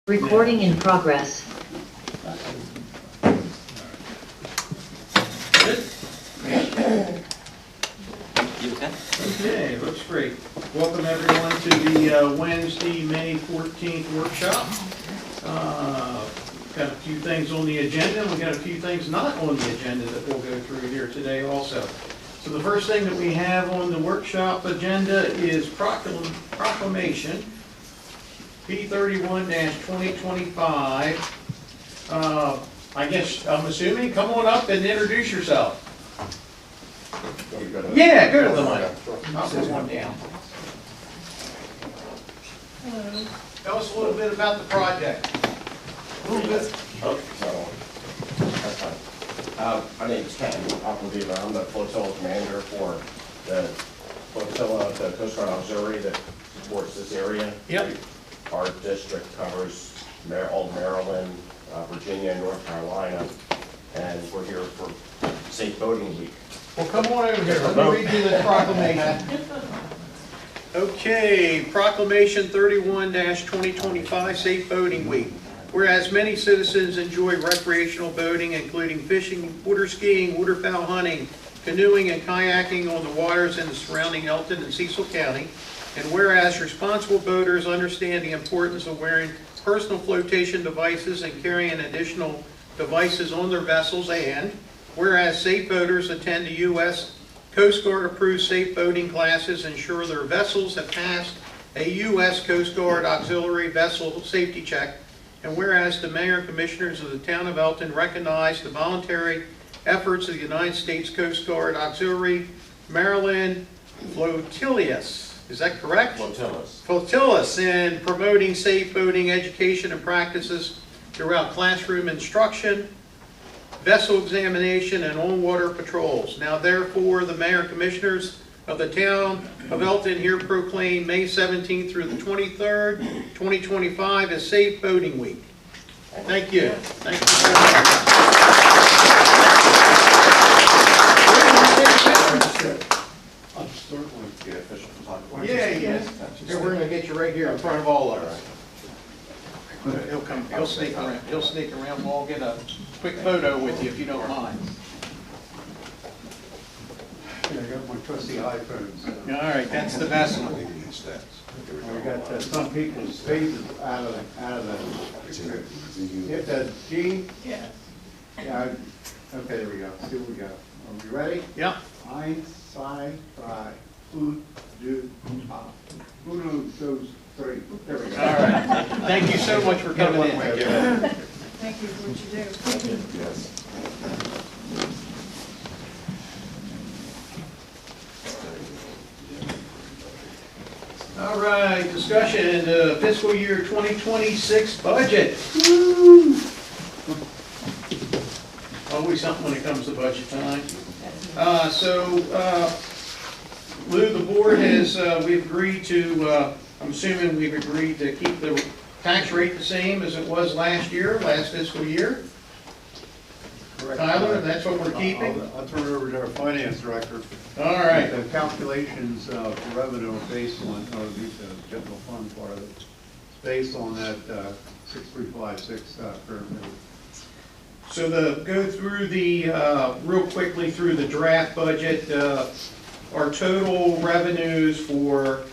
Recording in progress. Good? Okay, looks great. Welcome everyone to the Wednesday, May 14th workshop. Got a few things on the agenda, and we got a few things not on the agenda that we'll go through here today also. So the first thing that we have on the workshop agenda is proclamation P31-2025. I guess, I'm assuming, come on up and introduce yourself. Yeah, go to the mic. Knock this one down. Hello. Tell us a little bit about the project. A little bit. Oh, that's fine. My name is Ken Aquaviva. I'm the flotilla commander for the flotilla, the Coast Guard Auxiliary that supports this area. Yep. Our district covers all of Maryland, Virginia, and North Carolina, and we're here for Safe Boating Week. Well, come on over here. Let me read you the proclamation. Okay, Proclamation 31-2025, Safe Boating Week. Whereas many citizens enjoy recreational boating, including fishing, water skiing, waterfowl hunting, canoeing, and kayaking on the waters in the surrounding Elkton and Cecil County. And whereas responsible boaters understand the importance of wearing personal flotation devices and carrying additional devices on their vessels, and whereas safe boaters attend the U.S. Coast Guard approved safe boating classes, ensure their vessels have passed a U.S. Coast Guard auxiliary vessel safety check, and whereas the Mayor and Commissioners of the Town of Elkton recognize the voluntary efforts of the United States Coast Guard Auxiliary Maryland Flotillas. Is that correct? Flotillas. Flotillas in promoting safe boating education and practices throughout classroom instruction, vessel examination, and on-water patrols. Now therefore, the Mayor and Commissioners of the Town of Elkton here proclaim May 17th through the 23rd, 2025 as Safe Boating Week. Thank you. Thank you very much. I'll start with the official photographer. Yeah, yes. Here, we're gonna get you right here in front of all of us. He'll sneak around. He'll sneak around. We'll get a quick photo with you if you don't mind. I got my trusty iPhone. All right, that's the best one. I got some people's faces out of the. Hit the G. Yeah. Yeah. Okay, there we go. Here we go. Are we ready? Yep. Ein, zwei, drei. Food, do, top. Uno, dos, three. There we go. All right. Thank you so much for coming in. Thank you. Thank you for what you do. Yes. All right, discussion, fiscal year 2026 budget. Woo! Always something when it comes to budget time. Lou, the board has, we've agreed to, I'm assuming we've agreed to keep the tax rate the same as it was last fiscal year. Correct. Tyler, that's what we're keeping? I'll turn it over to our finance director. All right. The calculations for revenue are based on, or the general fund part of it, it's based on that 6356 currently. So go through the, real quickly through the draft budget. Our total revenues for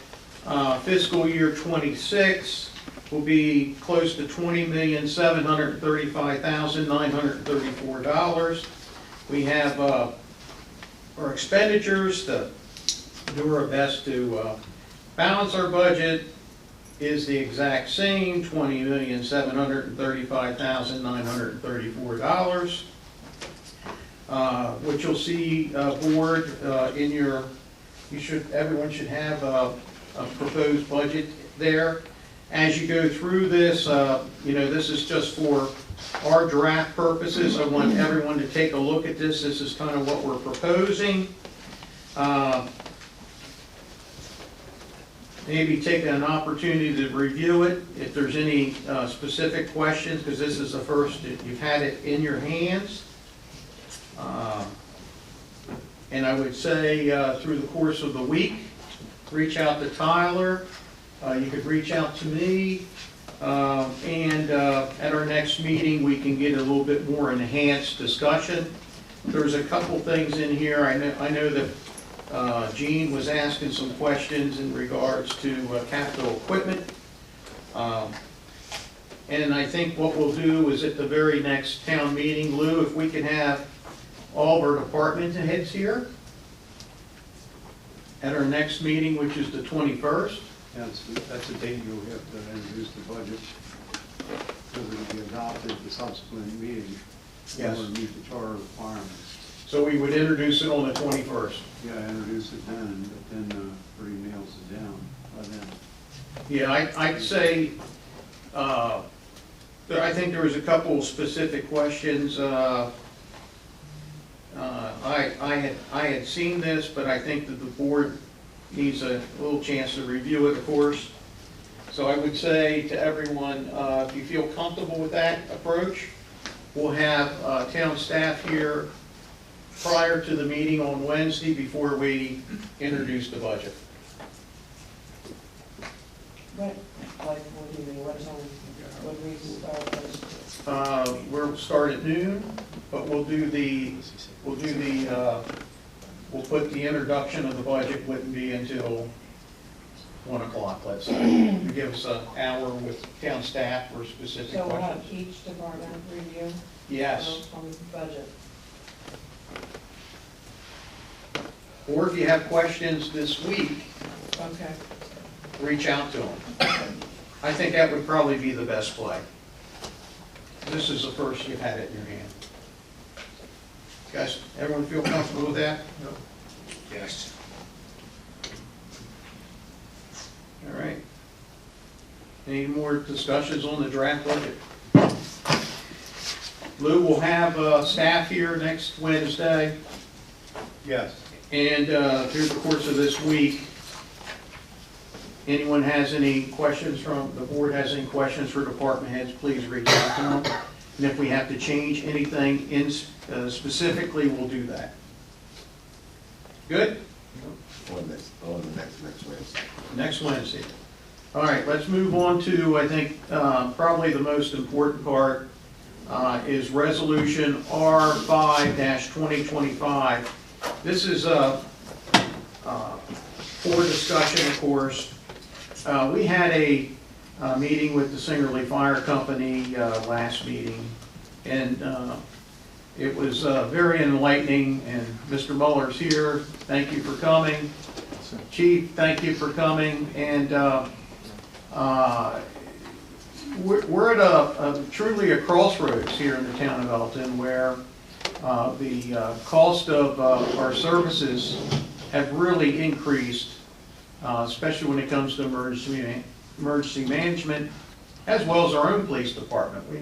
fiscal year 26 will be close to $20,735,934. We have our expenditures to do our best to balance our budget is the exact same, $20,735,934, which you'll see, board, in your, everyone should have a proposed budget there. As you go through this, this is just for our draft purposes. I want everyone to take a look at this. This is kind of what we're proposing. Maybe take an opportunity to review it if there's any specific questions, because this is the first you've had it in your hands. And I would say through the course of the week, reach out to Tyler. You could reach out to me. And at our next meeting, we can get a little bit more enhanced discussion. There's a couple things in here. I know that Gene was asking some questions in regards to capital equipment. And I think what we'll do is at the very next town meeting, Lou, if we can have all of our department heads here at our next meeting, which is the 21st. That's the date you'll have to introduce the budget, because it'll be adopted at the subsequent meeting. In Yes. order to meet the charter requirements. So we would introduce it on the 21st. Yeah, introduce it then, but then pretty nails it down by then. Yeah, I'd say, that I think there was a couple of specific questions. I had seen this, but I think that the board needs a little chance to review it, of course. So I would say to everyone, if you feel comfortable with that approach, we'll have town staff here prior to the meeting on Wednesday before we introduce the budget. What, what do you mean, what time, what we start this? We'll start at noon, but we'll put the introduction of the budget wouldn't be until 1 o'clock, let's say. To give us an hour with town staff for specific So we'll have questions. each department review? Yes, On the budget. or if you have questions this week, Okay. reach out to them. I think that would probably be the best play. This is the first you've had it in your hand. Guys, everyone feel comfortable with that? Yes. All right. Any more discussions on the draft budget? Lou will have staff here next Wednesday, Yes. and through the course of this week, anyone has any questions from, the board has any questions for department heads, please reach out to them. And if we have to change anything in specifically, we'll do that. Good? On the next Wednesday. Next Wednesday. All right, let's move on to, I think, probably the most important part is Resolution R5-2025. This is for discussion, of course. We had a meeting with the Singerly Fire Company last meeting, and it was very enlightening, and Mr. Muller's here. Thank you for coming. Chief, thank you for coming, and we're at truly a crossroads here in the town of Elkton, where the cost of our services have really increased, especially when it comes to emergency management, as well as our own police department. We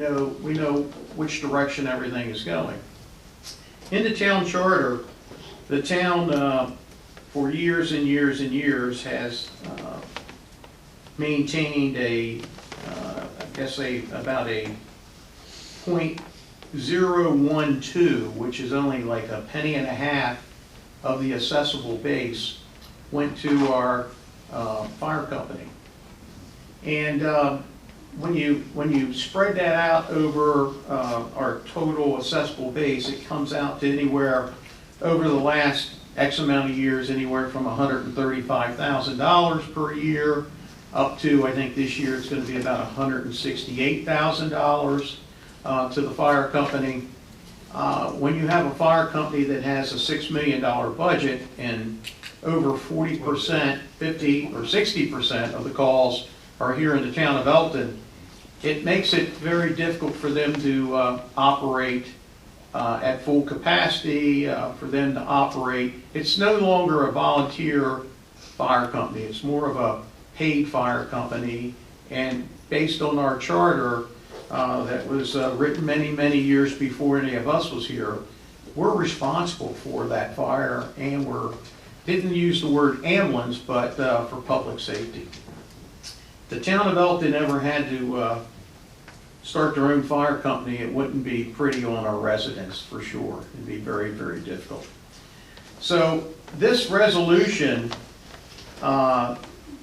know which direction everything is going. In the town charter, the town for years and years and years has maintained about a 0.012, which is only like a penny and a half of the assessable base, went to our fire company. And when you spread that out over our total assessable base, it comes out to anywhere over the last X amount of years, anywhere from $135,000 per year up to, I think this year it's going to be about $168,000 to the fire company. When you have a fire company that has a $6 million budget and over 40%, 50 or 60% of the calls are here in the town of Elkton, it makes it very difficult for them to operate at full capacity, for them to operate. It's no longer a volunteer fire company. It's more of a paid fire company. And based on our charter that was written many, many years before any of us was here, we're responsible for that fire, and didn't use the word ambulance, but for public safety. The town of Elkton never had to start their own fire company. It wouldn't be pretty on our residents, for sure. It'd be very, very difficult. So this resolution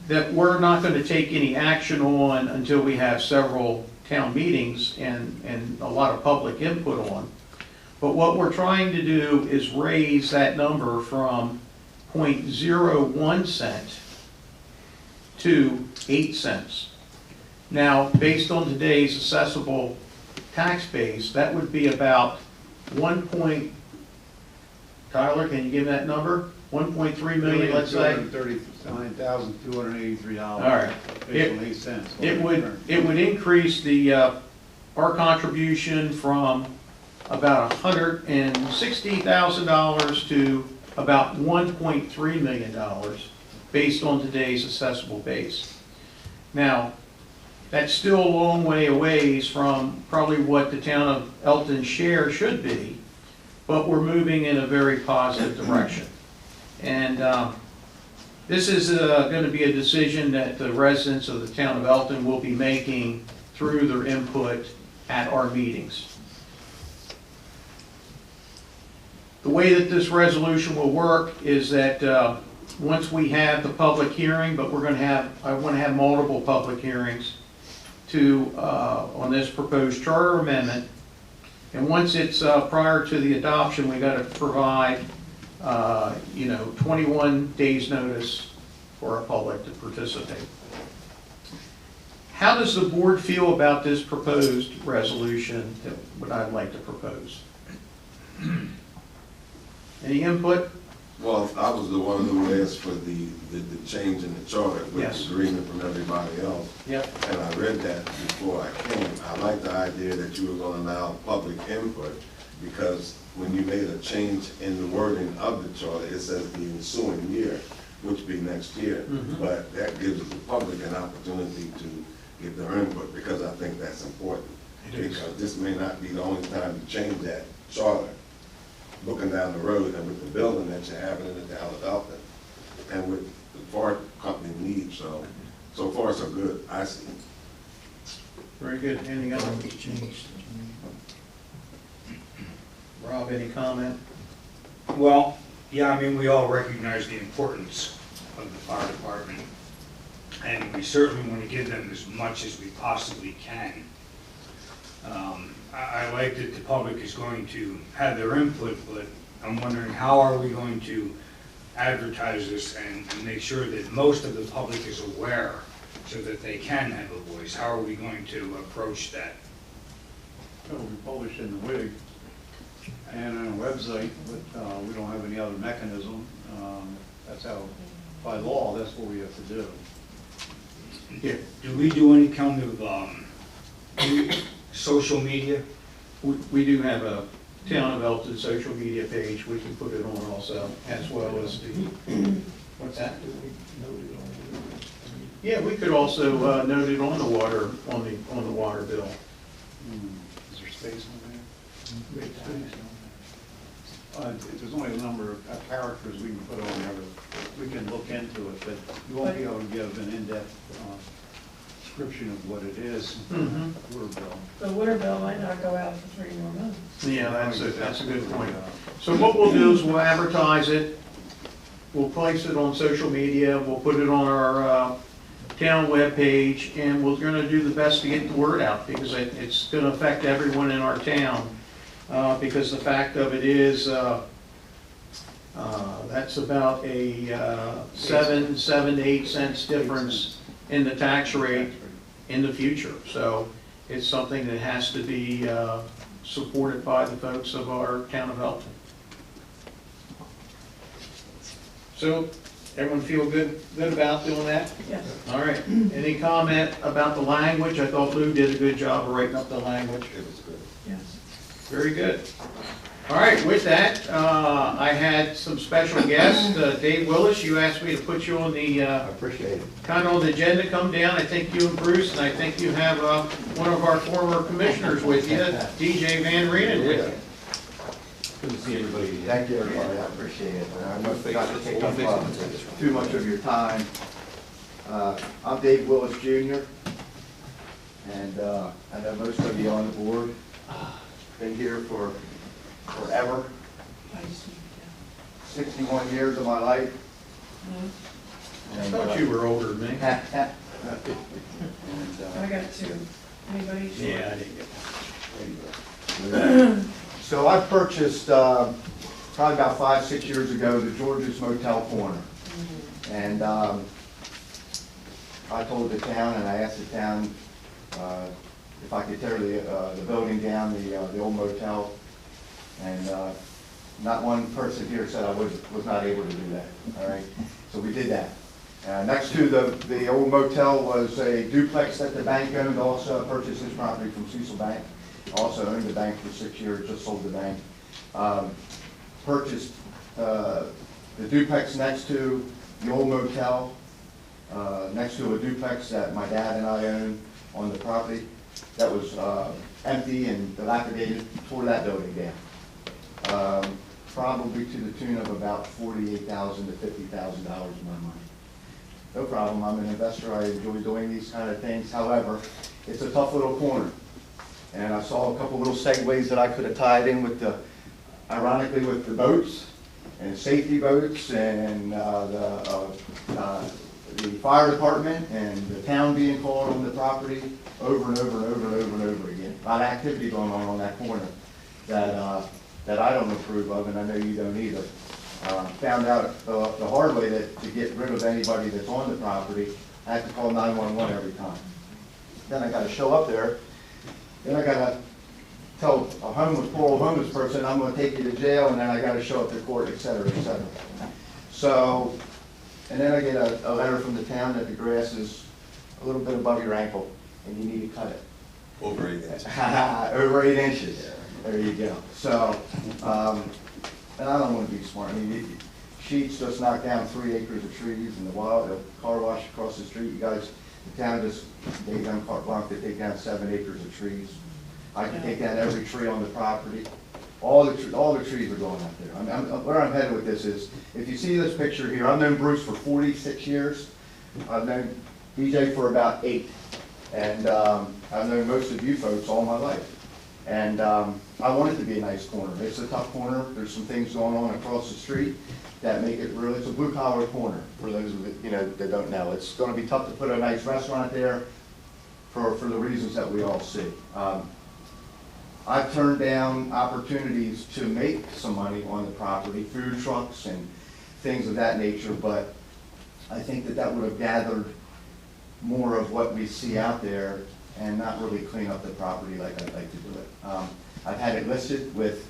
that we're not going to take any action on until we have several town meetings and a lot of public input on. But what we're trying to do is raise that number from 0.01 cent to 8 cents. Now, based on today's assessable tax base, that would be about Tyler, can you give that number? 1.3 million, let's say? $239,283. All right. Based on 8 cents. It would increase the, our contribution from about $160,000 to about $1.3 million based on today's assessable base. Now, that's still a long way away from probably what the town of Elkton's share should be, but we're moving in a very positive direction. And this is going to be a decision that the residents of the town of Elkton will be making through their input at our meetings. The way that this resolution will work is that once we have the public hearing, but I want to have multiple public hearings on this proposed charter amendment. And once it's prior to the adoption, we got to provide 21 days notice for our public to participate. How does the board feel about this proposed resolution that what I'd like to propose? Any input? Well, I was the one who asked for the change in the charter with Yes. agreement from everybody else. Yep. And I read that before I came. I like the idea that you were going to allow public input, because when you made a change in the wording of the charter, it says the ensuing year, which be next year. Mhm. But that gives the public an opportunity to give their input, because I think that's important. It is. Because this may not be the only time to change that charter, looking down the road and with the building that you're having in the town of Elkton, and with the fire company needs, so far so good, I see. Very good. Anything else? Rob, any comment? Well, yeah, I mean, we all recognize the importance of the fire department, and we certainly want to give them as much as we possibly can. I like that the public is going to have their input, but I'm wondering how are we going to advertise this and make sure that most of the public is aware so that they can have a voice? How are we going to approach that? It will be published in the WIG and on a website, but we don't have any other mechanism. That's how, by law, that's what we have to do. Yeah. Do we do any kind of social media? We do have a Town of Elkton social media page. We can put it on also, as well as the, what's that? Yeah, we could also note it on the water, on the water bill. Is there space on there? There's only a number of characters we can put on there. We can look into it, but you won't be able to give an in-depth description of what it is. Mhm. Water bill. The water bill might not go out for 3 more months. Yeah, that's a good point. So what we'll do is we'll advertise it, we'll place it on social media, we'll put it on our town webpage, and we're gonna do the best to get the word out, because it's gonna affect everyone in our town. Because the fact of it is, that's about a 7 to 8 cents difference in the tax rate in the future. So it's something that has to be supported by the folks of our town of Elkton. So everyone feel good about doing that? Yes. All right. Any comment about the language? I thought Lou did a good job of writing up the language. It was good. Yes. Very good. All right, with that, I had some special guests. Dave Willis, you asked me to put you on the, Appreciate it. kind of on the agenda, come down. I think you and Bruce, and I think you have one of our former commissioners with you, DJ Van Reenen with you. Good to see everybody. Thank you, everybody. I appreciate it. I'm not to take up too much of your time. I'm Dave Willis Jr., and I know most of you on the board. Been here for forever, 61 years of my life. I thought you were older than me. And, I got two. Anybody? Yeah, I didn't get So I purchased, probably about 5-6 years ago, the George's Motel Corner. And I told the town, and I asked the town if I could tear the building down, the old motel. And not one person here said I was not able to do that, all right? So we did that. Next to the old motel was a duplex that the bank owned, also purchased this property from Cecil Bank. Also owned the bank for 6 years, just sold the bank. Purchased the duplex next to the old motel, next to a duplex that my dad and I owned on the property. That was empty and dilapidated, tore that building down. Probably to the tune of about $48,000 to $50,000 of my money. No problem, I'm an investor, I enjoy doing these kind of things. However, it's a tough little corner. And I saw a couple little segues that I could have tied in with ironically with the boats and safety boats and the fire department and the town being called on the property over and over and over and over and over again. A lot of activity going on that corner that I don't approve of, and I know you don't either. Found out the hard way that to get rid of anybody that's on the property, I have to call 911 every time. Then I got to show up there. Then I got to tell a poor old homeless person, I'm going to take you to jail, and then I got to show up to court, et cetera, et cetera. So, and then I get a letter from the town that the grass is a little bit above your ankle, and you need to cut it. Over 8 inches. Over 8 inches. There you go. So, and I don't want to be smart. I mean, Sheets just knocked down 3 acres of trees, and the car wash across the street, you guys, the town just gave them carte blanche to take down 7 acres of trees. I can take down every tree on the property. All the trees are going up there. Where I'm headed with this is, if you see this picture here, I've known Bruce for 46 years. I've known DJ for about 8. And I've known most of you folks all my life. And I want it to be a nice corner. It's a tough corner. There's some things going on across the street that make it really, it's a blue collar corner for those that don't know. It's going to be tough to put a nice restaurant there for the reasons that we all see. I've turned down opportunities to make some money on the property, food trucks and things of that nature, but I think that would have gathered more of what we see out there and not really clean up the property like I'd like to do it. I've had it listed with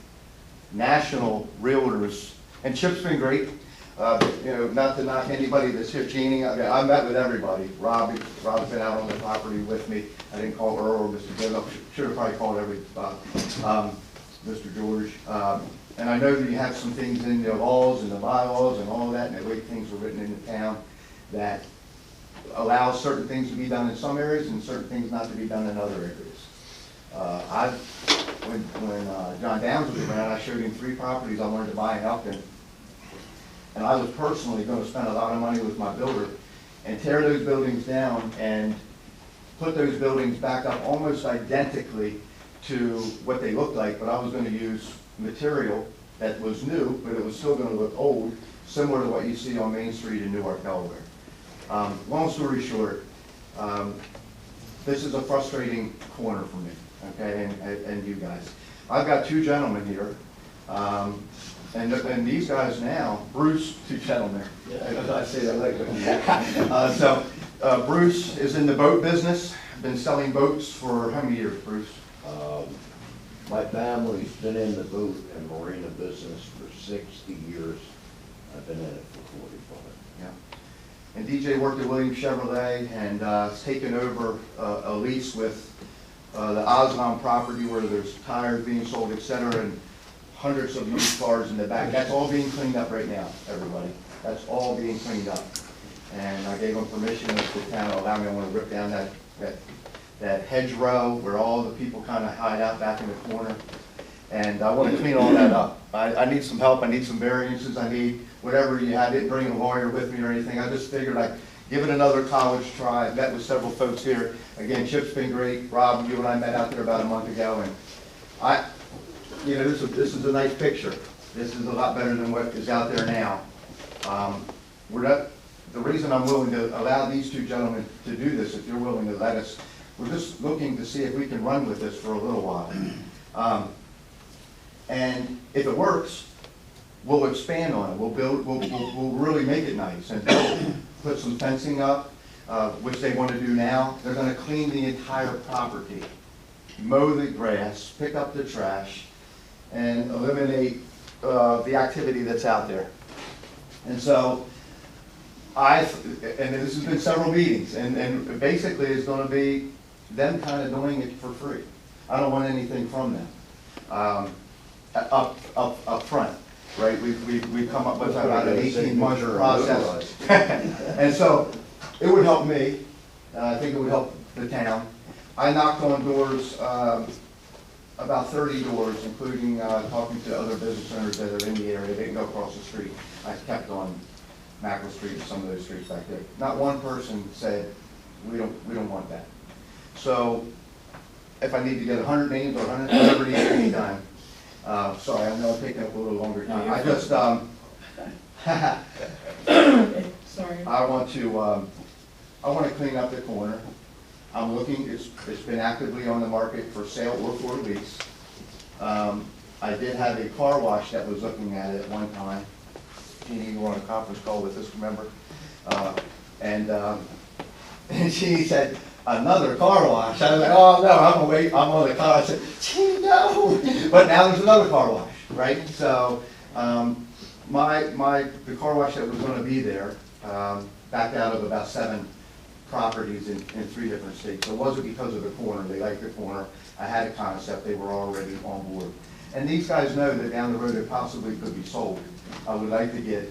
national realtors, and Chip's been great. Not to knock anybody that's here, Jeannie, I met with everybody. Rob's been out on the property with me. I didn't call Earl or Mr. Goodall. Should have probably called Mr. George. And I know that you have some things in the laws and the bylaws and all of that, and the way things are written in the town that allows certain things to be done in some areas and certain things not to be done in other areas. When John Downs was around, I showed him 3 properties I wanted to buy in Elkton. And I was personally going to spend a lot of money with my builder and tear those buildings down and put those buildings back up almost identically to what they looked like, but I was going to use material that was new, but it was still going to look old, similar to what you see on Main Street in Newark, Delaware. Long story short, this is a frustrating corner for me, okay, and you guys. I've got 2 gentlemen here, and these guys now, Bruce, 2 gentlemen, I say that like Bruce is in the boat business, been selling boats for how many years, Bruce? My family's been in the boat and marina business for 60 years. I've been in it for 45. Yeah. And DJ worked at Williams Chevrolet and has taken over a lease with the Oslam property where there's tires being sold, et cetera, and hundreds of used cars in the back. That's all being cleaned up right now, everybody. That's all being cleaned up. And I gave them permission if the town will allow me. I want to rip down that hedgerow where all the people kind of hide out back in the corner. And I want to clean all that up. I need some help. I need some variances. I need whatever you had. I didn't bring a lawyer with me or anything. I just figured I'd give it another college try. I met with several folks here. Again, Chip's been great. Rob, you and I met out there about a month ago. And this is a nice picture. This is a lot better than what is out there now. the reason I'm willing to allow these two gentlemen to do this, if you're willing to let us, we're just looking to see if we can run with this for a little while. And if it works, we'll expand on it. We'll build, we'll really make it nice and build, put some fencing up, which they want to do now. They're going to clean the entire property, mow the grass, pick up the trash, and eliminate the activity that's out there. And so and this has been several meetings, and basically it's going to be them kind of doing it for free. I don't want anything from them up front, right? We've come up with about an 18-month process. And so it would help me. I think it would help the town. I knocked on doors, about 30 doors, including talking to other business owners that are in the area. They can go across the street. I kept on Mackerel Street and some of those streets back there. Not one person said, we don't want that. So if I need to get 100 names or 100, whatever needs to be done, sorry, I know I'm taking up a little longer time. I just, Sorry. I want to clean up the corner. I'm looking, it's been actively on the market for sale or for lease. I did have a car wash that was looking at it at one time. Jeannie, you were on a conference call with us, remember? And she said, another car wash. I was like, oh no, I'm gonna wait, I'm on the car. I said, gee, no. But now there's another car wash, right? So the car wash that was gonna be there backed out of about 7 properties in 3 different states. So it wasn't because of the corner. They liked the corner. I had a concept. They were already on board. And these guys know that down the road it possibly could be sold. I would like to get,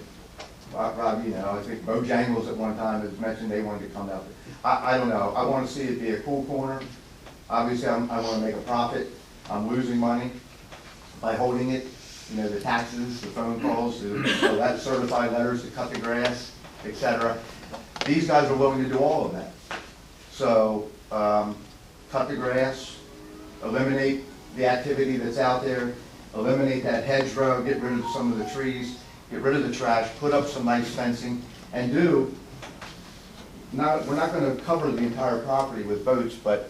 Rob, you know, I think Bojangles at one time has mentioned they wanted to come out. I don't know. I want to see it be a cool corner. Obviously, I want to make a profit. I'm losing money by holding it. You know, the taxes, the phone calls, that certified letters to cut the grass, etc. These guys are willing to do all of that. So, cut the grass, eliminate the activity that's out there, eliminate that hedgerow, get rid of some of the trees, get rid of the trash, put up some nice fencing, and we're not going to cover the entire property with boats, but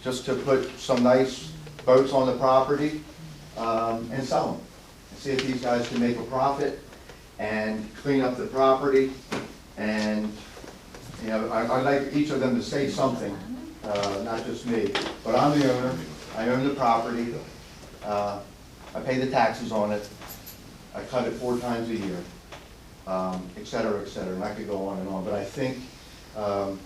just to put some nice boats on the property and sell them. And see if these guys can make a profit and clean up the property. And you know, I'd like each of them to say something, not just me. But I'm the owner. I own the property. I pay the taxes on it. I cut it 4 times a year, et cetera, et cetera. And I could go on and on. But I think, and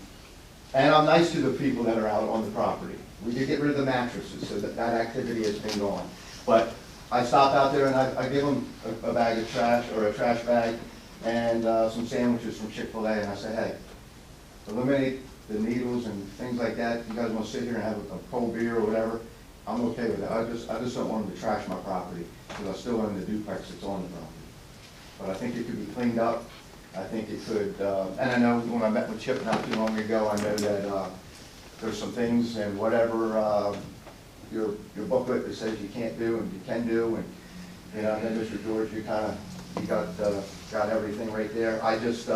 I'm nice to the people that are out on the property. We did get rid of the mattresses, so that activity has been gone. But I stop out there and I give them a bag of trash, or a trash bag, and some sandwiches from Chick-fil-A, and I say, hey, eliminate the needles and things like that. You guys want to sit here and have a cold beer or whatever, I'm okay with that. I just don't want them to trash my property, because I still own the duplex that's on the property. But I think it could be cleaned up. I think it could, and I know when I met with Chip not too long ago, I know that there's some things and whatever your booklet that says you can't do and you can do, and you know, then Mr. George, you got everything right there. I just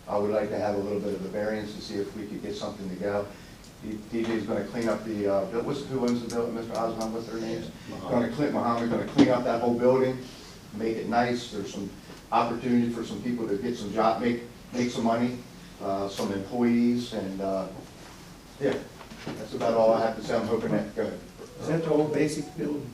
I would like to have a little bit of a variance to see if we could get something to go. DJ's going to clean up the, who owns the building, Mr. Osman, what's their names? Going to clean up that whole building, make it nice. There's some opportunity for some people to get some job, make some money, some employees, and yeah, that's about all I have to say. I'm hoping that, go ahead. Is that the old basic building?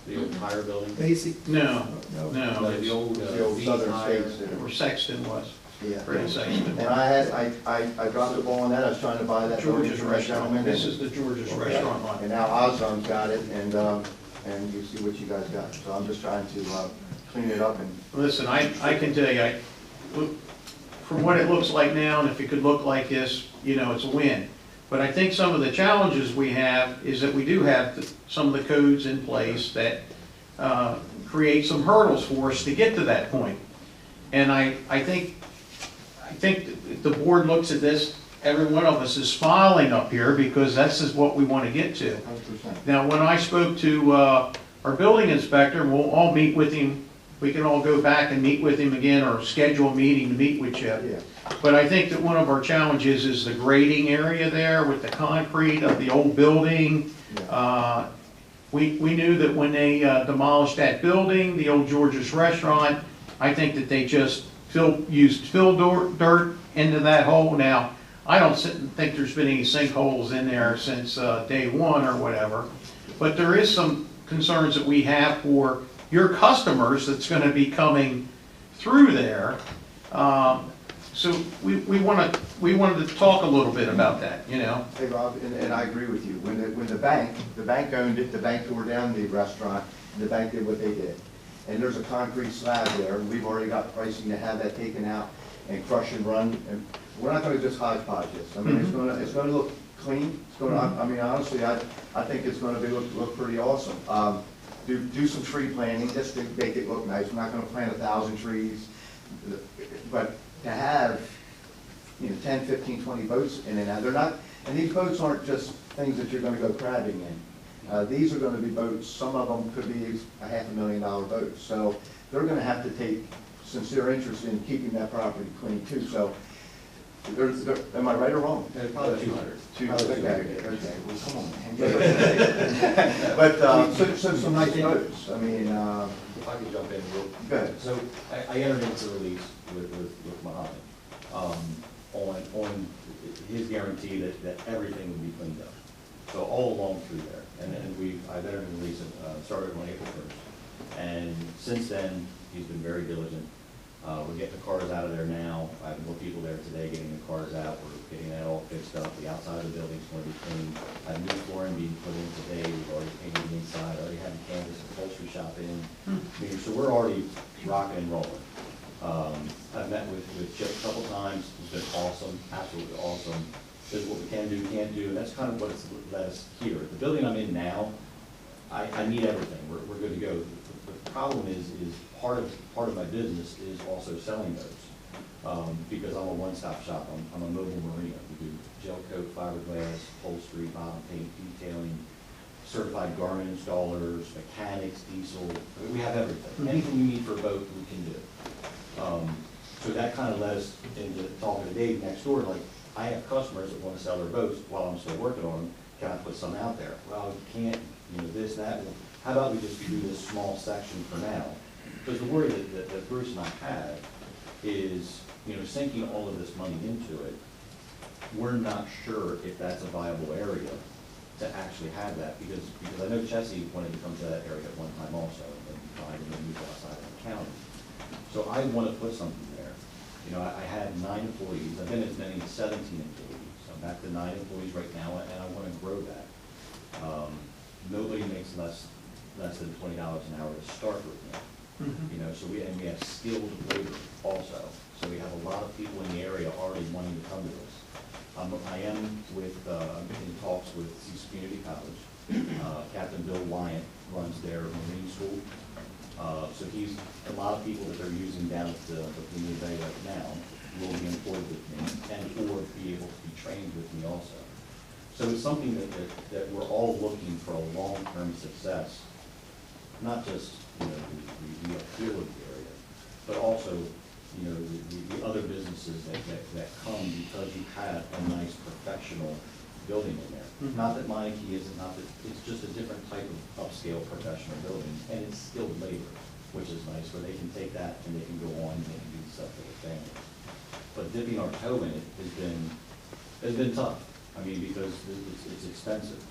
The entire building? Basic? No, Like the old The old Southern tire. States. where Sexton was, Yeah. Freddie Sexton. And I dropped the ball on that. I was trying to buy that building George's from that Restaurant. gentleman. This is the George's Restaurant And line. now Osram's got it, and you see what you guys got. So I'm just trying to clean it up and. Listen, I can tell you, from what it looks like now, and if it could look like this, you know, it's a win. But I think some of the challenges we have is that we do have some of the codes in place that create some hurdles for us to get to that point. And I think if the board looks at this, every one of us is smiling up here because this is what we want to get to. 100%. Now, when I spoke to our building inspector, we'll all meet with him we can all go back and meet with him again or schedule a meeting to meet with Chip. Yeah. But I think that one of our challenges is the grading area there with the concrete of the old building. We knew that when they demolished that building, the old George's Restaurant, I think that they just used dirt into that hole. Now, I don't think there's been any sinkholes in there since day one or whatever. But there is some concerns that we have for your customers that's going to be coming through there. So we wanted to talk a little bit about that, you know. Hey, Rob, and I agree with you. When the bank owned it, the bank tore down the restaurant, and the bank did what they did. And there's a concrete slab there, and we've already got pricing to have that taken out and crush and run. And we're not gonna just hodgepodge this. I mean, it's gonna look clean. It's gonna, I mean, honestly, I think it's gonna look pretty awesome. Do some tree planting just to make it look nice. We're not gonna plant 1,000 trees, but to have, 10, 15, 20 boats in and out. They're not, and these boats aren't just things that you're gonna go crabbing in. These are gonna be boats, some of them could be a $500,000 boats. So they're gonna have to take sincere interest in keeping that property clean too. So, am I right or wrong? Probably 200. Okay, well, come on, man. But, so some nice boats, I mean, If I could jump in real. go ahead. So I entered into a lease with Muhammad on his guarantee that everything would be cleaned up. So all along through there, and I've entered into a lease, started on April 1st. And since then, he's been very diligent. We're getting the cars out of there now. I have more people there today getting the cars out. We're getting that all fixed up. The outside of the building's going to be cleaned. I have new flooring being put in today. We've already painted the inside. Already had the canvas and upholstery shop in. So we're already rocking and rolling. I've met with Chip a couple times. He's been awesome, absolutely awesome. Says what we can do, can't do, and that's kind of what it's led us here. The building I'm in now, I need everything. We're good to go. The problem is part of my business is also selling those, because I'm a one-stop shop. I'm a mobile marina. We do gel coat, fiberglass, upholstery, bottom paint, detailing, certified garment installers, mechanics, diesel. We have everything. Anything you need for a boat, we can do. So that kind of led us into talking to Dave next door. Like, I have customers that want to sell their boats while I'm still working on them. Can I put some out there? Well, you can't. This, that. Well, how about we just do this small section for now? Because the worry that Bruce and I have is, sinking all of this money into it, we're not sure if that's a viable area to actually have that, because I know Chessie wanted to come to that area at one time also, and tried to move outside of the county. So I want to put something there. I had 9 employees. I've been as many as 17 employees. I'm back to 9 employees right now, and I want to grow that. Nobody makes less than $20 an hour to start with me. So we have skilled labor also. So we have a lot of people in the area already wanting to come to us. I am I'm in talks with Cease Community College. Captain Bill Wyant runs their Marine School. So a lot of people that they're using down at the Community Bay right now will be employed with me and or be able to be trained with me also. So it's something that we're all looking for a long-term success, not just the appeal of the area, but also the other businesses that come because you have a nice professional building in there. Not that Meineke isn't, not that it's just a different type of upscale professional building, and it's skilled labor, which is nice, where they can take that and they can go on and they can do stuff for their families. But dipping our toe in it has been tough. I mean, because it's expensive.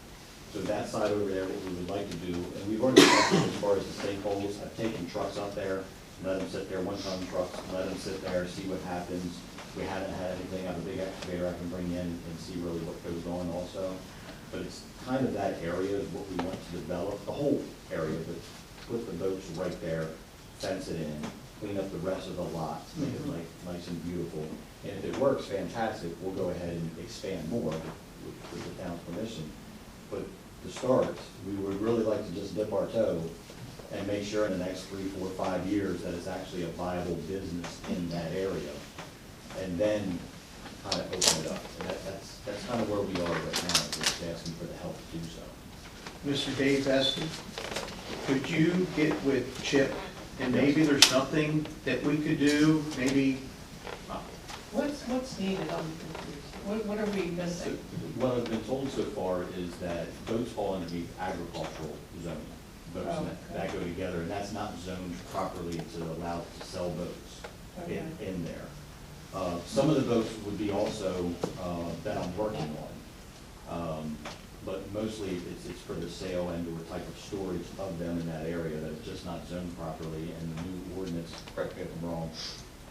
So that side over there, what we would like to do, and we've already talked as far as the stakeholders. I've taken trucks up there, let them sit there, 1-ton trucks, let them sit there, see what happens. We haven't had anything. I have a big excavator I can bring in and see really what goes on also. But it's kind of that area is what we want to develop, the whole area, but put the boats right there, fence it in, clean up the rest of the lot, make it nice and beautiful. And if it works, fantastic, we'll go ahead and expand more with the town's permission. But to start, we would really like to just dip our toe and make sure in the next 3, 4, 5 years that it's actually a viable business in that area. And then kind of open it up. And that's kind of where we are right now, just asking for the help to do so. Mr. Dave Esty, could you get with Chip and maybe there's something that we could do, maybe, What's needed, I'm confused. What are we So missing? what I've been told so far is that boats fall underneath agricultural zoning. Boats Oh, that go together, and that's not zoned properly to allow to sell boats in there. Some of the boats would be also that I'm working on. But mostly it's for the sale and or type of storage of them in that area that's just not zoned properly. And the new ordinance, correct me if I'm wrong,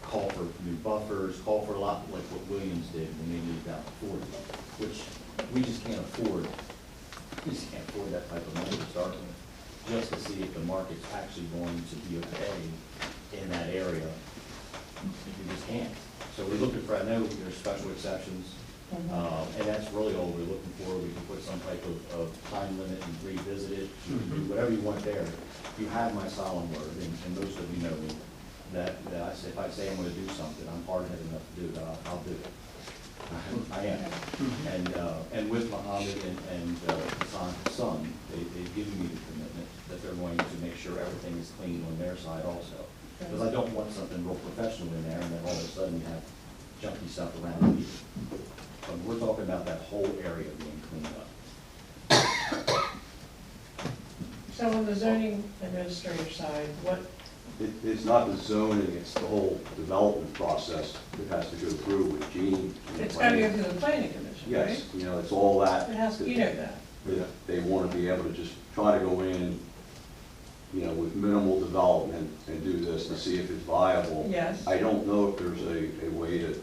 call for new buffers, call for a lot like what Williams did when they moved out to 40, which we just can't afford. We just can't afford that type of money to start with, just to see if the market's actually going to be okay in that area. You just can't. So we're looking for, I know there's special exceptions, and that's really all we're looking for. We can put some type of time limit and revisit it. You can do whatever you want there. You have my solemn word, and most of you know me, that if I say I'm gonna do something, I'm hard-headed enough to do it, I'll do it. I am. And with Muhammad and Hassan's son, they've given me the commitment that they're going to make sure everything is clean on their side also. Because I don't want something real professional in there, and then all of a sudden you have junky stuff around me. But we're talking about that whole area being cleaned up. So on the zoning administrator side, what, It's not the zoning, it's the whole development process that has to go through with Gene. it's got to go through the planning commission, right? Yes, you know, it's all that. It has, you know that. They want to be able to just try to go in, you know, with minimal development and do this to see if it's viable. Yes. I don't know if there's a way to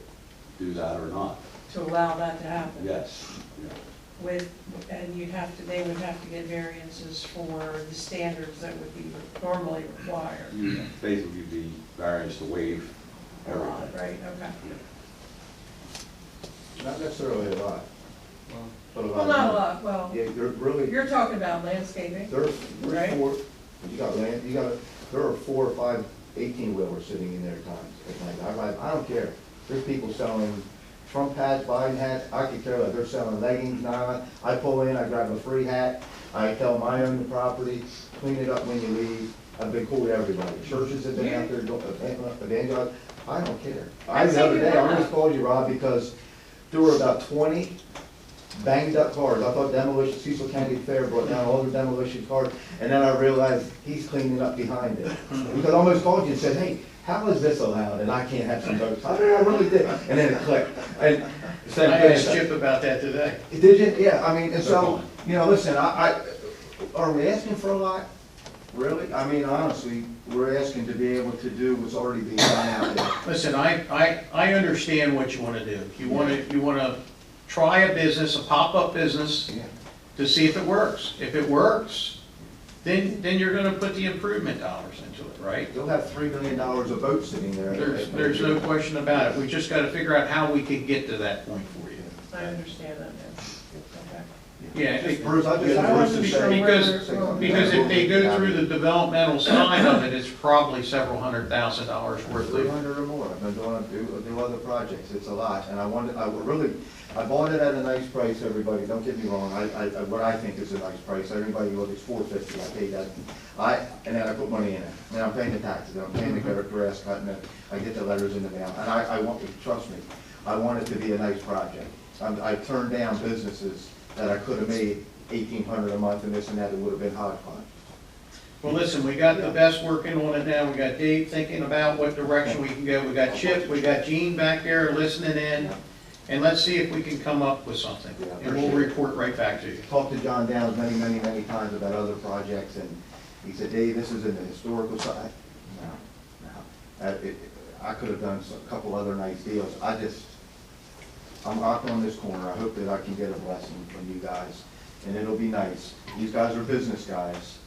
do that or not. To allow that to happen. Yes. Yeah. With, and you'd have to, they would have to get variances for the standards that would be normally required. You basically be variance to waive A lot, everything. right, okay. Not necessarily a lot. But Well, not a lot, well, Yeah, they're really, you're talking about landscaping, there's Right. four, you got land, there are 4 or 5 18-wheelers sitting in there at times. At night. I don't care. There's people selling Trump hats, Biden hats, I could care less. They're selling leggings, nylon. I pull in, I grab a free hat, I tell them I own the property, clean it up when you leave. I've been cool with everybody. Churches have been out there, evangelize. I don't care. The other day, I almost called you, Rob, because there were about 20 banged up cars. I thought demolition, Cecil County Fair brought down all the demolition cars, and then I realized he's cleaning up behind it. Because I almost called you and said, hey, how is this allowed, and I can't have some votes? I really did, and then it clicked. And I asked Chip about that today. did you? Yeah, I mean, and so, you know, listen, are we asking for a lot? Really? I mean, honestly, we're asking to be able to do what's already being done out there. Listen, I understand what you want to do. You want to try a business, a pop-up business, Yeah. to see if it works. If it works, then you're going to put the improvement dollars into it, right? You'll have $3 million of votes sitting there. There's no question about it. We just got to figure out how we can get to that point for you. I understand that now. Okay. Yeah, Just Bruce, I just I want wasn't Bruce to sure say. where- because if they go through the developmental side of it, it's probably several $100,000 worth of. 300 or more. I've been do other projects. It's a lot, and I bought it at a nice price, everybody, don't get me wrong, what I think is a nice price, everybody look, it's $450, I paid that. And then I put money in it, and I'm paying the taxes, and I'm paying the grass cutting, and I get the letters in the mail, and I want, trust me, I want it to be a nice project. I turned down businesses that I could have made $1,800 a month and this and that, it would have been hodgepodge. Well, listen, we got the best working on it now. We got Dave thinking about what direction we can go. We got Chip, we got Gene back there listening in. And let's see if we can come up with something. Yeah, And we'll report right back to you. Talked to John Downs many times about other projects, and he said, Dave, this is in the historical side. No. I could have done a couple other nice deals. I'm knocking on this corner. I hope that I can get a blessing from you guys, and it'll be nice. These guys are business guys.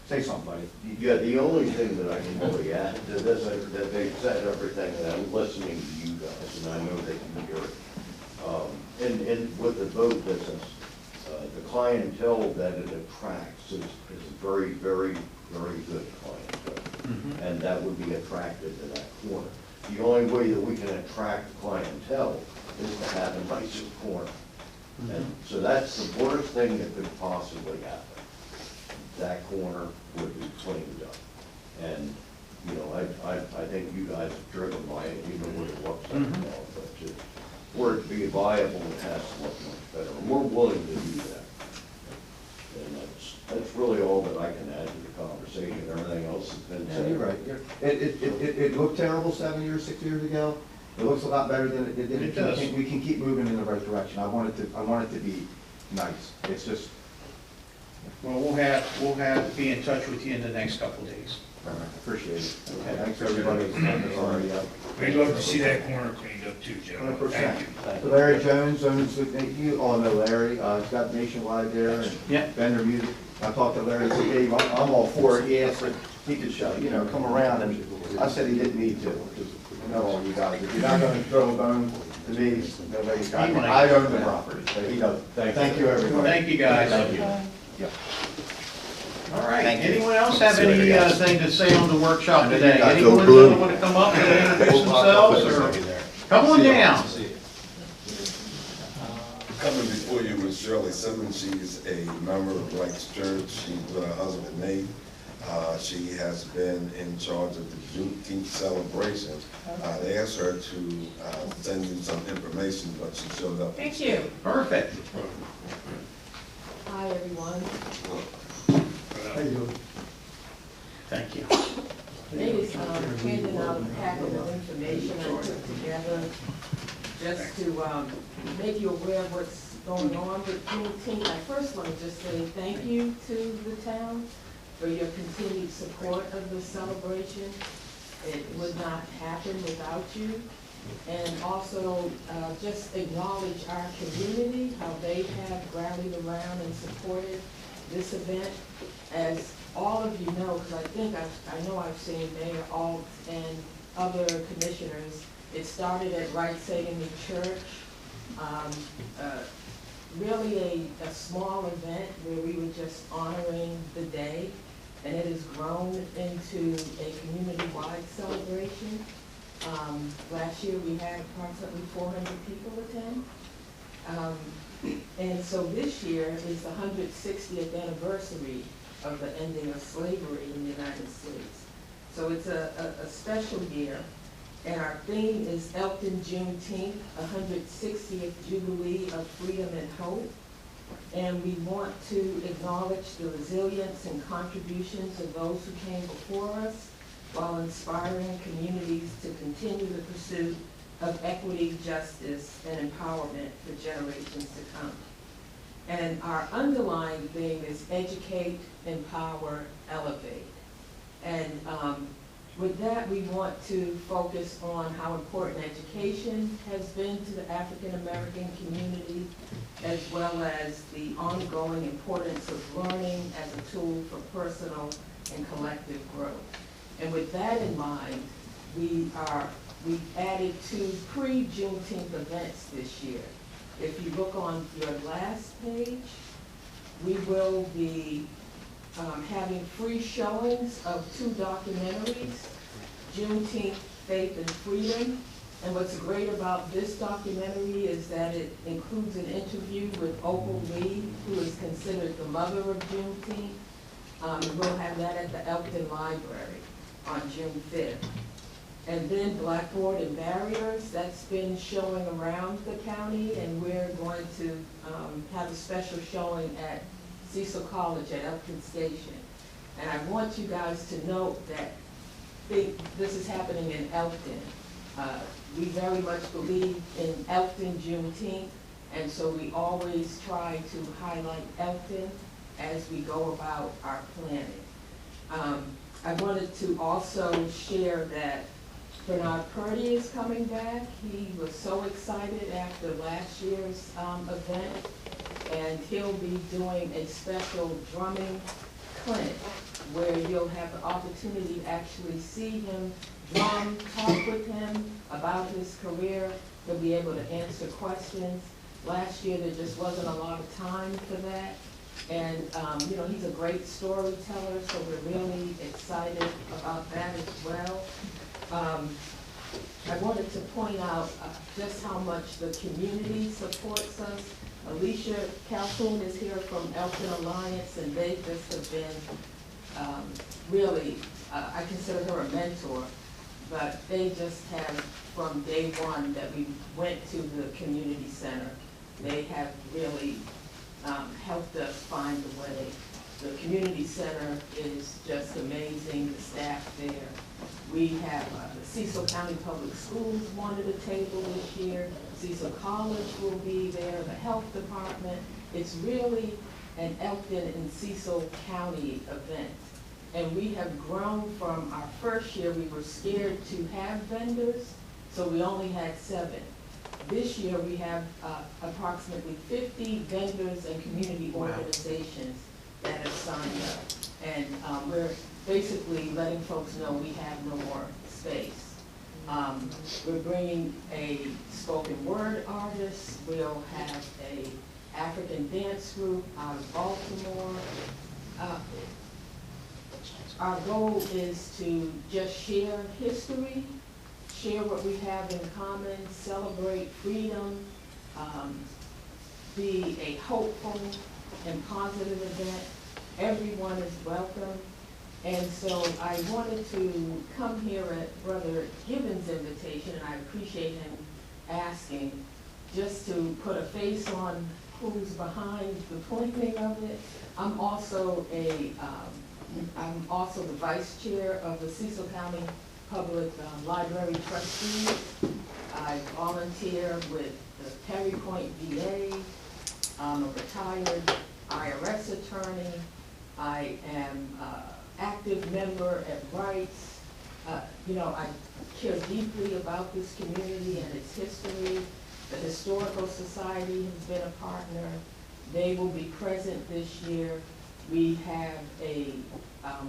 Say something, buddy. Yeah, the only thing that I can really add to this, that they've said everything, and I'm listening to you guys, and I know they can hear it. And with the boat business, the clientele that it attracts is very, very, very good clientele. And that would be attracted to that corner. The only way that we can attract clientele is to have a nicer corner. And so that's the worst thing that could possibly happen. That corner would be cleaned up. And that's really all that I can add to the conversation. Everything else has been Yeah, said. you're right. It looked terrible 7 years, 6 years ago. It looks a lot better than it did. It does. We can keep moving in the right direction. I want it to be nice. It's just, Well, we'll be in touch with you in the next couple days. appreciate it. Okay. Thanks, everybody. That's already up. We'd love to see that corner cleaned up too, Joe. 100%. Thank you. Thank you. Larry Jones owns, you all know Larry, he's got Nationwide there, and Yeah. Bender Music. I talked to Larry, he said, Dave, I'm all for it. He asked if he could show, come around, and I said he didn't need to, because I know all you guys. If you're not gonna throw a bone to me, nobody's got it. I own the property, but he doesn't. Thank you, everybody. Thank you, guys. Thank you. All right, anyone else have anything to say on the workshop today? got Anyone no clue. want to come up and introduce themselves, or come on down? Coming before you was Shirley Simmons. She's a member of Black's Church. She's with her husband Nate. She has been in charge of the Juneteenth celebration. They asked her to send you some information, but she showed up. Thank you. Perfect. Hi, everyone. Thank you. Ladies, handing out a packet of information I put together just to make you aware of what's going on with Juneteenth. I first want to just say thank you to the town for your continued support of the celebration. It would not happen without you. And also just acknowledge our community, how they have rallied around and supported this event. As all of you know, because I think I know I've seen Mayor Alt and other commissioners, it started at Right Saving Church. Really a small event where we were just honoring the day, and it has grown into a community-wide celebration. Last year we had approximately 400 people attend. And so this year is the 160th anniversary of the ending of slavery in the United States. So it's a special year, and our theme is Elkton Juneteenth, 160th Jubilee of Freedom and Hope. And we want to acknowledge the resilience and contributions of those who came before us, while inspiring communities to continue the pursuit of equity, justice, and empowerment for generations to come. And our underlying theme is educate, empower, elevate. And with that, we want to focus on how important education has been to the African American community, as well as the ongoing importance of learning as a tool for personal and collective growth. And with that in mind, we've added 2 pre-Juneteenth events this year. If you look on your last page, we will be having free showings of 2 documentaries, Juneteenth, Faith and Freedom. And what's great about this documentary is that it includes an interview with Opal Lee, who is considered the mother of Juneteenth. We'll have that at the Elkton Library on June 5th. And then Blackboard and Barriers, that's been showing around the county, and we're going to have a special showing at Cecil College at Elkton Station. And I want you guys to note that this is happening in Elkton. We very much believe in Elkton Juneteenth, and so we always try to highlight Elkton as we go about our planning. I wanted to also share that Bernard Purdy is coming back. He was so excited after last year's event, and he'll be doing a special drumming clinic where you'll have the opportunity to actually see him drum, talk with him about his career. He'll be able to answer questions. Last year, there just wasn't a lot of time for that. And, he's a great storyteller, so we're really excited about that as well. I wanted to point out just how much the community supports us. Alicia Calhoun is here from Elkton Alliance, and they just have been really, I consider her a mentor, but they just have, from day one that we went to the community center, they have really helped us find a way The community center is just amazing, the staff there. We have the Cecil County Public Schools wanted a table this year. Cecil College will be there, the health department. It's really an Elkton and Cecil County event. And we have grown from our first year, we were scared to have vendors, so we only had 7. This year, we have approximately 50 vendors and community organizations that have signed up. And we're basically letting folks know we have no more space. We're bringing a spoken word artist. We'll have a African dance group out of Baltimore. Our goal is to just share history, share what we have in common, celebrate freedom, be a hopeful and positive event. Everyone is welcome. And so I wanted to come here at Brother Gibbons' invitation, and I appreciate him asking, just to put a face on who's behind the planning of it. I'm also the vice chair of the Cecil County Public Library Trustees. I volunteer with the Perry Point VA. I'm a retired IRS attorney. I am active member at Rights. You know, I care deeply about this community and its history. The Historical Society has been a partner. They will be present this year. We have a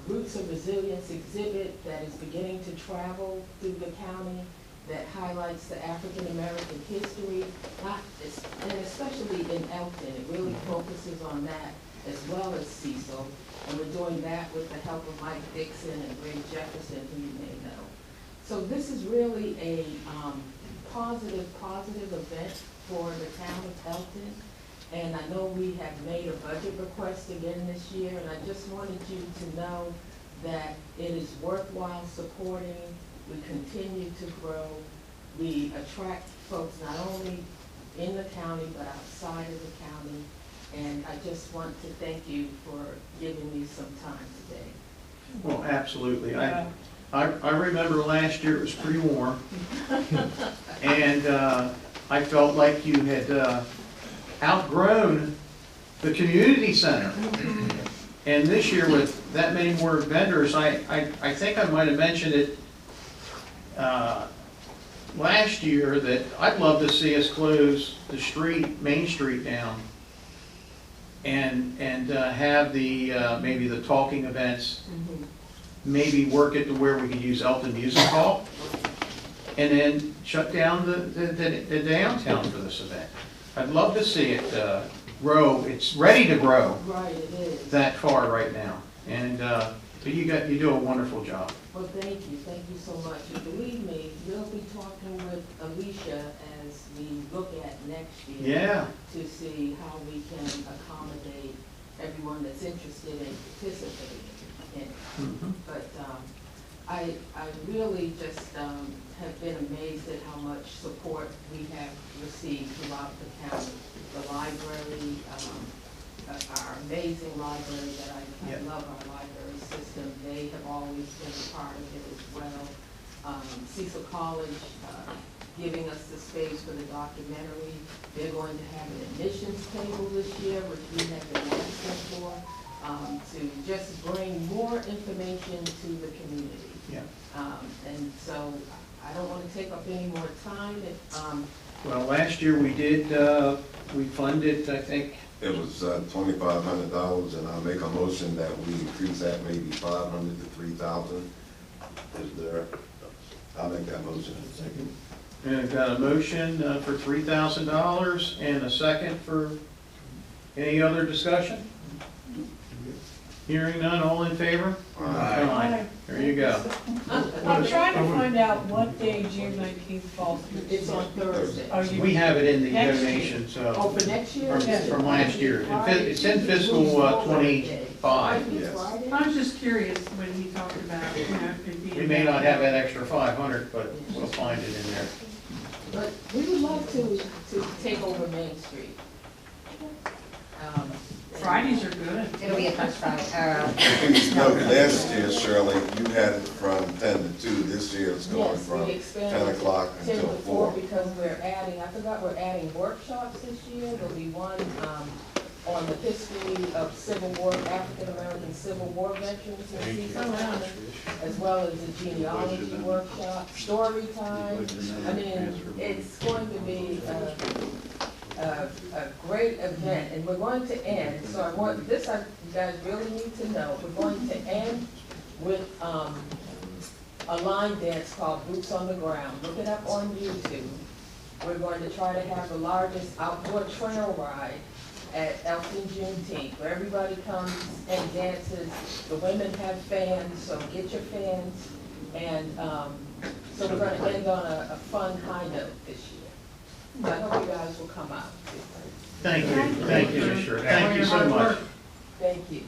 Roots of Resilience exhibit that is beginning to travel through the county that highlights the African American history, and especially in Elkton. It really focuses on that as well as Cecil. And we're doing that with the help of Mike Dixon and Ray Jefferson, who you may know. So this is really a positive event for the town of Elkton. And I know we have made a budget request again this year, and I just wanted you to know that it is worthwhile supporting. We continue to grow. We attract folks not only in the county, but outside of the county. And I just want to thank you for giving me some time today. Well, absolutely. I remember last year it was pretty warm. And I felt like you had outgrown the community center. And this year with that many more vendors, I think I might have mentioned it last year that I'd love to see us close the street, Main Street down, and have the maybe the talking events, maybe work it to where we could use Elkton Music Hall, and then shut down the downtown for this event. I'd love to see it grow. It's ready to grow. Right, it is. That far right now, and but you do a wonderful job. Well, thank you so much. And believe me, we'll be talking with Alicia as we look at next year. Yeah. To see how we can accommodate everyone that's interested in participating in it. But I really just have been amazed at how much support we have received throughout the county. The library, our amazing library that I love our library system. They have always been a part of it as well. Cecil College giving us the space for the documentary. They're going to have an admissions table this year, which we have been asking for, to just bring more information to the community. Yeah. And so I don't want to take up any more time. Well, last year we did, we funded, I think. It was $2,500, and I make a motion that we increase that maybe 500 to 3,000. Is there? I'll make that motion. Second. And I've got a motion for $3,000 and a second for any other discussion? Hearing none, all in favor? Aye. There you go. I'm trying to find out what day June 19th falls. It's on Thursday. Oh, you- We have it in the Next year. donation, Oh, so, for next year? from last year. It's in fiscal 25. Yes. I was just curious when he talked about, you know, it being. We may not have that extra 500, but we'll find it in there. But we would love to take over Main Street. Fridays are good. It'll be a first Friday, No, last year, Shirley, you had it from 10 to 2. This year it's going Yes, from we 10 expanded o'clock 10 until to 4 4. because we're adding, I forgot, we're adding workshops this year. There'll be one on the history of Civil War, African-American Civil War veterans in season 7, as well as a genealogy workshop, story time. I mean, it's going to be a great event, and we're going to end, so I want, this you guys really need to know, we're going to end with a line dance called Boots on the Ground. Look it up on YouTube. We're going to try to have the largest outdoor trail ride at Elkton Juneteenth, where everybody comes and dances. The women have fans, so get your fans. And so we're going to end on a fun high note this year. So I hope you guys will come out. Thank you, Ms. Shirley. Thank you so much. Thank you.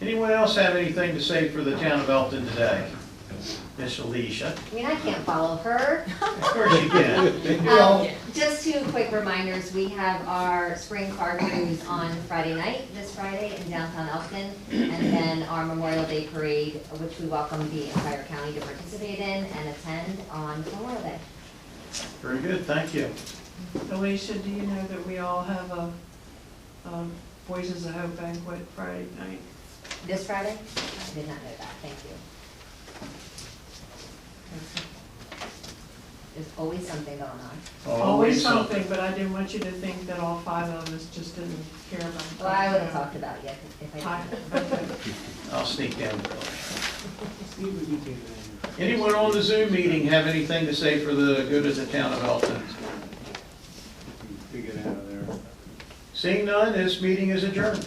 Anyone else have anything to say for the town of Elkton today? Miss Alicia? I mean, I can't follow her. Of course you can. Just 2 quick reminders. We have our spring car cruise on Friday night, this Friday, in downtown Elkton, and then our Memorial Day parade, which we welcome the entire county to participate in and attend on Memorial Day. Very good, thank you. Alicia, do you know that we all have a Voices of Hope banquet Friday night? This Friday? I did not know that. Thank you. There's always something going on. Always something, but I didn't want you to think that all 5 of us just didn't care about it. Well, I would have talked about it if I didn't. I'll sneak down the building. Anyone on the Zoom meeting have anything to say for the good of the town of Elkton? To get out of there. Seeing none, this meeting is adjourned.